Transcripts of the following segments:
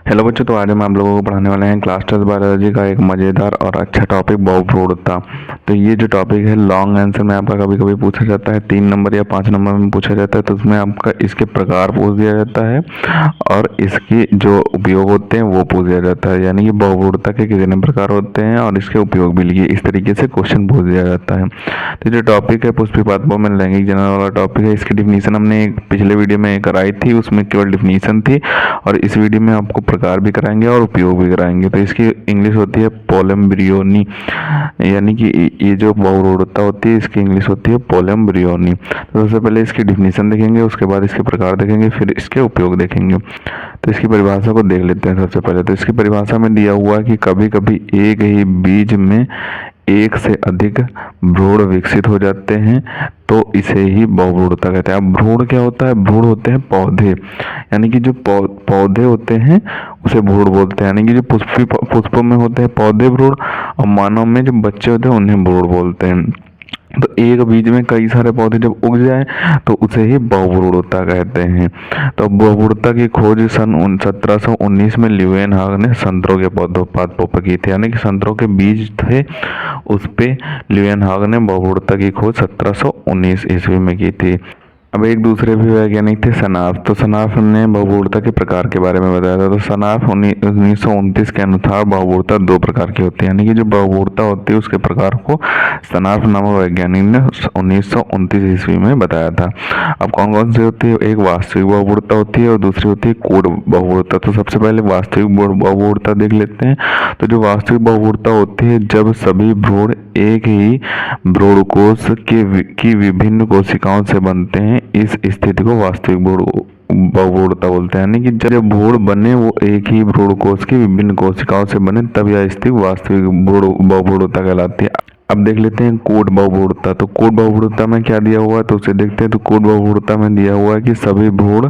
Hello बच्चों, तो आज हम आप लोगों को पढ़ाने वाले हैं क्लास 10 बायोलॉजी का एक मज़ेदार और अच्छा टॉपिक बहुरूढ़ता। तो ये जो टॉपिक है लॉन्ग आंसर में आपका कभी कभी पूछा जाता है, 3 नंबर या 5 नंबर में पूछा जाता है। तो उसमें आपका इसके प्रकार पूछ दिया जाता है और इसके जो उपयोग होते हैं वो पूछ दिया जाता है, यानी कि बहुरूढ़ता के कितने प्रकार होते हैं और इसके उपयोग भी लिखिए, इस तरीके से क्वेश्चन पूछ दिया जाता है। तो जो टॉपिक है पुष्पिपात्मों में लैंगिक जनन वाला टॉपिक है। इसकी डिफिनीशन हमने एक पिछले वीडियो में कराई थी, उसमें केवल डिफिनीशन थी, और इस वीडियो में आपको प्रकार भी कराएंगे और उपयोग भी कराएंगे। तो इसकी इंग्लिश होती है पोलम्ब्रियोनी, यानी कि ये जो बहुरूढ़ता होती है इसकी इंग्लिश होती है पोलम्ब्रियोनी। तो सबसे पहले इसकी डिफिनीशन देखेंगे, उसके बाद इसके प्रकार देखेंगे, फिर इसके उपयोग देखेंगे। तो इसकी परिभाषा को देख लेते हैं सबसे पहले। तो इसकी परिभाषा में दिया हुआ है कि कभी कभी एक ही बीज में एक से अधिक भ्रूण विकसित हो जाते हैं तो इसे ही बहुरूढ़ता कहते हैं। अब भ्रूण क्या होता है? भ्रूण होते हैं पौधे, यानी कि जो पौधे होते हैं उसे भ्रूण बोलते हैं, यानी कि जो पुष्पों में होते हैं पौधे भ्रूण, और मानव में जो बच्चे होते हैं उन्हें भ्रूण बोलते हैं। तो एक बीज में कई सारे पौधे जब उग जाए तो उसे ही बहुरूढ़ता कहते हैं। तो बहुरूढ़ता की खोज सन 1719 में ल्यूवेनहाग ने संतरों के पौधोत्पाद पर की थी, यानी कि संतरों के बीज थे उस पे ल्यूवेनहाग ने बहुरूढ़ता की खोज 1719 ईस्वी में की थी। अब एक दूसरे भी वैज्ञानिक थे सनाफ। तो सनाफ ने बहुरूढ़ता के प्रकार के बारे में बताया था। तो सनाफ 1929 के अनुसार बहुरूढ़ता 2 प्रकार की होती है, यानी कि जो बहुरूढ़ता होती है उसके प्रकार को सनाफ नामक वैज्ञानिक ने 1929 ईस्वी में बताया था। अब कौन कौन सी होती है? एक वास्तविक बहुरूढ़ता होती है और दूसरी होती है कूट बहुरूढ़ता। तो सबसे पहले वास्तविक बहुरूढ़ता देख लेते हैं। तो जो वास्तविक बहुरूढ़ता होती है जब सभी भ्रूण एक ही भ्रूणकोश की विभिन्न कोशिकाओं से बनते हैं, इस स्थिति को वास्तविक बहुरूढ़ता बोलते हैं। यानी कि जब भ्रूण बने वो एक ही भ्रूणकोश की विभिन्न कोशिकाओं से बने तब यह स्थिति वास्तविक बहुरूढ़ता कहलाती है। अब देख लेते हैं कूट बहुरूढ़ता। तो कूट बहुरूढ़ता में क्या दिया हुआ है तो उसे देखते हैं। तो कूट बहुरूढ़ता में दिया हुआ है कि सभी भ्रूण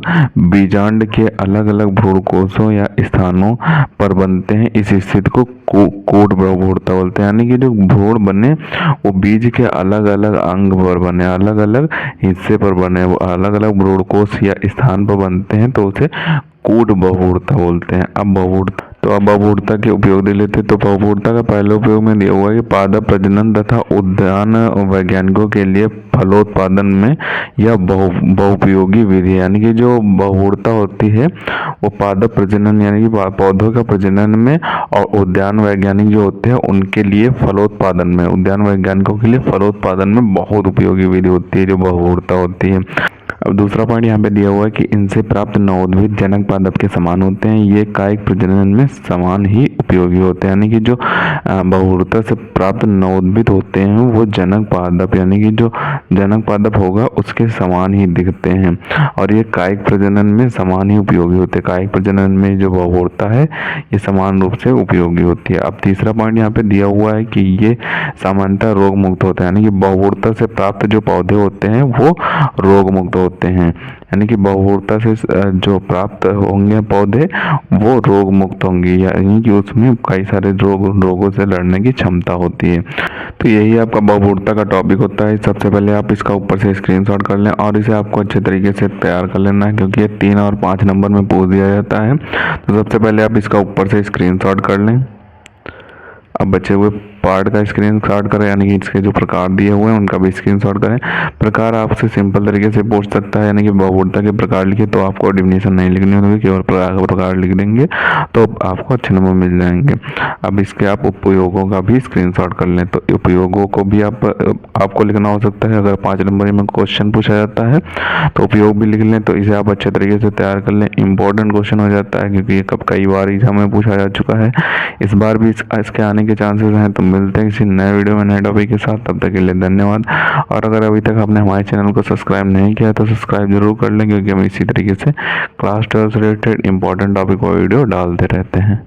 बीजांड के अलग अलग भ्रूणकोशों या स्थानों पर बनते हैं, इस स्थिति को कूट बहुरूढ़ता बोलते हैं। यानी कि जो भ्रूण बने वो बीज के अलग अलग अंग पर बने, अलग अलग हिस्से पर बने, वो अलग अलग भ्रूणकोश या स्थान पर बनते हैं तो उसे कूट बहुरूढ़ता बोलते हैं। अब बहुरूढ़ता के उपयोग दे लेते। तो बहुरूढ़ता का पहले उपयोग में दिया हुआ है कि पादप प्रजनन तथा उद्यान वैज्ञानिकों के लिए फलोत्पादन में यह बहुउपयोगी विधि, यानी कि जो बहुरूढ़ता होती है वो पादप प्रजनन यानी कि पौधों का प्रजनन में, और उद्यान वैज्ञानिक जो होते हैं उनके लिए फलोत्पादन में, उद्यान वैज्ञानिकों के लिए फलोत्पादन में बहुत उपयोगी विधि होती है जो बहुरूढ़ता होती है। अब दूसरा पॉइंट यहाँ पे दिया हुआ है कि इनसे प्राप्त नवोद्भिद जनक पादप के समान होते हैं, ये कायिक प्रजनन में समान ही उपयोगी होते हैं। यानी कि जो बहुरूढ़ता से प्राप्त नवोद्भिद होते हैं वो जनक पादप, यानी कि जो जनक पादप होगा उसके समान ही दिखते हैं, और ये कायिक प्रजनन में समान ही उपयोगी होते हैं। कायिक प्रजनन में जो बहुरूढ़ता है ये समान रूप से उपयोगी होती है। अब तीसरा पॉइंट यहाँ पे दिया हुआ है कि ये सामान्यतः रोग मुक्त होते हैं, यानी कि बहुरूढ़ता से प्राप्त जो पौधे होते हैं वो रोग मुक्त होते हैं, यानी कि बहुरूढ़ता से जो प्राप्त होंगे पौधे वो रोग मुक्त होंगे, यानी कि उसमें कई सारे रोगों से लड़ने की क्षमता होती है। तो यही आपका बहुरूढ़ता का टॉपिक होता है। सबसे पहले आप इसका ऊपर से स्क्रीनशॉट कर लें और इसे आपको अच्छे तरीके से तैयार कर लेना है, क्योंकि ये 3 और 5 नंबर में पूछ दिया जाता है। तो सबसे पहले आप इसका ऊपर से स्क्रीनशॉट कर लें। अब बचे हुए पार्ट का स्क्रीनशॉट करें, यानी कि इसके जो प्रकार दिए हुए हैं उनका भी स्क्रीनशॉट करें। प्रकार आपसे सिंपल तरीके से पूछ सकता है, यानी कि बहुरूढ़ता के प्रकार लिखे तो आपको डिफिनीशन नहीं लिखनी होगी, केवल प्रकार लिख देंगे तो आपको अच्छे नंबर मिल जाएंगे। अब इसके आप उपयोगों का भी स्क्रीनशॉट कर लें। तो उपयोगों को भी आपको लिखना हो सकता है, अगर 5 नंबर में क्वेश्चन पूछा जाता है तो उपयोग भी लिख लें, तो इसे आप अच्छे तरीके से तैयार कर लें। इंपॉर्टेंट क्वेश्चन हो जाता है क्योंकि ये कई बार एग्जाम में पूछा जा चुका है, इस बार भी इसके आने के चांसेस हैं। तो मिलते हैं किसी नए वीडियो में नए टॉपिक के साथ, तब तक के लिए धन्यवाद। और अगर अभी तक आपने हमारे चैनल को सब्सक्राइब नहीं किया तो सब्सक्राइब जरूर कर लें, क्योंकि हम इसी तरीके से क्लास 12 से रिलेटेड इंपॉर्टेंट टॉपिक पर वीडियो डालते रहते हैं।